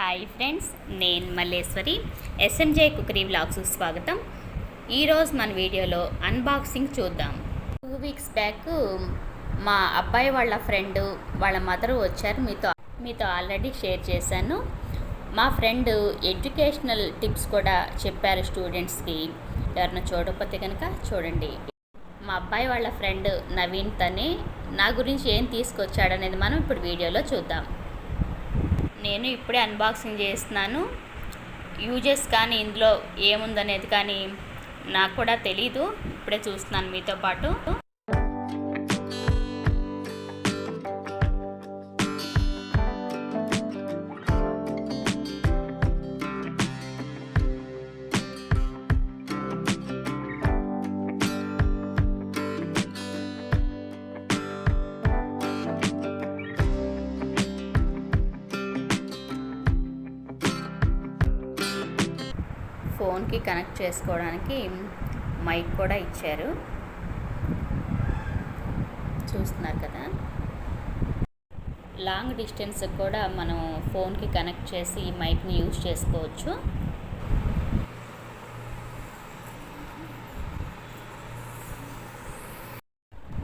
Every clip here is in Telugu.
హాయ్ ఫ్రెండ్స్, నేను మల్లేశ్వరి. ఎస్ఎంజే కుకరీ వ్లాగ్స్ స్వాగతం. ఈరోజు మన వీడియోలో అన్బాక్సింగ్ చూద్దాం. 2 వీక్స్ బ్యాక్ మా అబ్బాయి వాళ్ళ ఫ్రెండ్ వాళ్ళ మదర్ వచ్చారు. మీతో ఆల్రెడీ షేర్ చేశాను. మా ఫ్రెండ్ ఎడ్యుకేషనల్ టిప్స్ కూడా చెప్పారు స్టూడెంట్స్కి. ఎవరైనా చూడకపోతే కనుక చూడండి. మా అబ్బాయి వాళ్ళ ఫ్రెండ్ నవీన్ తనే నా గురించి ఏం తీసుకొచ్చాడనేది మనం ఇప్పుడు వీడియోలో చూద్దాం. నేను ఇప్పుడే అన్బాక్సింగ్ చేస్తున్నాను. యూజెస్ కానీ ఇందులో ఏముందనేది కానీ నాకు కూడా తెలీదు. ఇప్పుడే చూస్తున్నాను మీతో పాటు. ఫోన్కి కనెక్ట్ చేసుకోవడానికి మైక్ కూడా ఇచ్చారు, చూస్తున్నారు కదా. లాంగ్ డిస్టెన్స్ కూడా మనం ఫోన్కి కనెక్ట్ చేసి మైక్ని యూజ్ చేసుకోవచ్చు.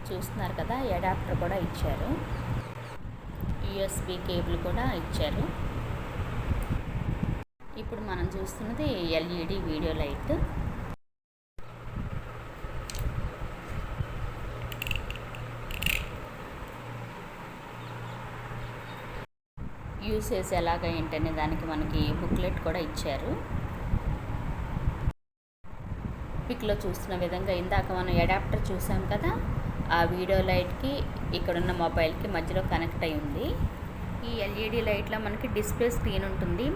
చూస్తున్నారు కదా, అడాప్టర్ కూడా ఇచ్చారు, యూఎస్బి కేబుల్ కూడా ఇచ్చారు. ఇప్పుడు మనం చూస్తున్నది ఎల్ఈడి వీడియో లైట్. యూసేజ్ ఎలాగ ఏంటనే దానికి మనకి బుక్లెట్ కూడా ఇచ్చారు. పిక్లో చూస్తున్న విధంగా ఇందాక మనం అడాప్టర్ చూసాం కదా, ఆ వీడియో లైట్కి ఇక్కడున్న మొబైల్కి మధ్యలో కనెక్ట్ అయి ఉంది. ఈ ఎల్ఈడి లైట్లో మనకి డిస్ప్లే స్క్రీన్ ఉంటుంది,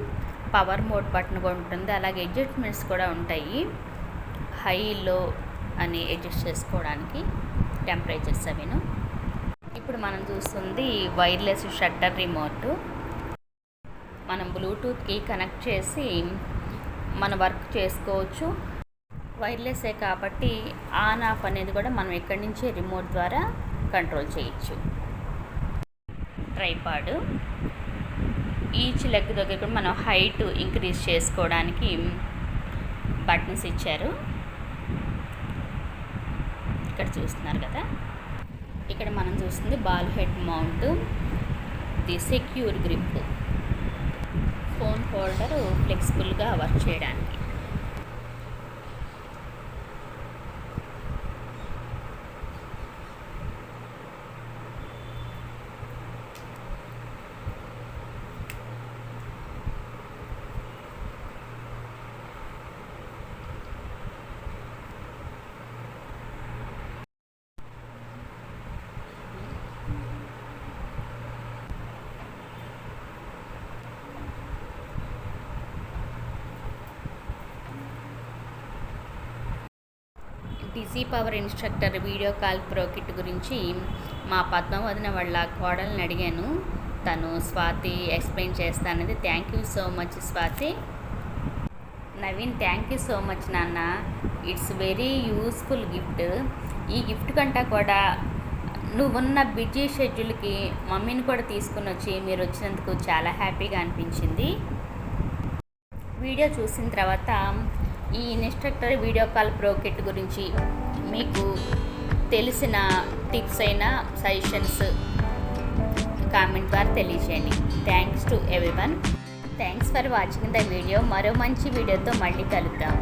పవర్ మోడ్ బటన్ కూడా ఉంటుంది, అలాగే అడ్జస్ట్మెంట్స్ కూడా ఉంటాయి. హై లో అని అడ్జస్ట్ చేసుకోవడానికి టెంపరేచర్స్ అవిను. ఇప్పుడు మనం చూస్తుంది వైర్లెస్ షట్టర్ రిమోట్. మనం బ్లూటూత్కి కనెక్ట్ చేసి మన వర్క్ చేసుకోవచ్చు. వైర్లెస్సే కాబట్టి ఆన్ ఆఫ్ అనేది కూడా మనం ఇక్కడి నుంచి రిమోట్ ద్వారా కంట్రోల్ చేయొచ్చు. ట్రైపాడ్, ఈచ్ లెగ్ దగ్గర కూడా మనం హైట్ ఇంక్రీజ్ చేసుకోవడానికి బటన్స్ ఇచ్చారు. ఇక్కడ చూస్తున్నారు కదా. ఇక్కడ మనం చూస్తుంది ball head mount, the secure grip, phone holder ఫ్లెక్సిబుల్గా వర్క్ చేయడానికి. డిజీ power instructor video call pro kit గురించి మా పద్మవదిన వాళ్ళ కోడల్ని అడిగాను. తను స్వాతి ఎక్స్ప్లెయిన్ చేస్తానది. Thank you so much Swathi. Naveen, thank you so much నాన్న. It's very useful gift. ఈ గిఫ్ట్ కంటే కూడా నువ్వున్న బిజీ షెడ్యూల్కి మమ్మీని కూడా తీసుకుని వచ్చి మీరు వచ్చినందుకు చాలా హ్యాపీగా అనిపించింది. వీడియో చూసిన తర్వాత ఈ instructor video call pro kit గురించి మీకు తెలిసిన టిప్స్ అయినా సజెషన్స్ కామెంట్ ద్వారా తెలియజేయండి. Thanks to everyone. Thanks for watching the video. మరో మంచి వీడియోతో మళ్ళీ కలుద్దాం.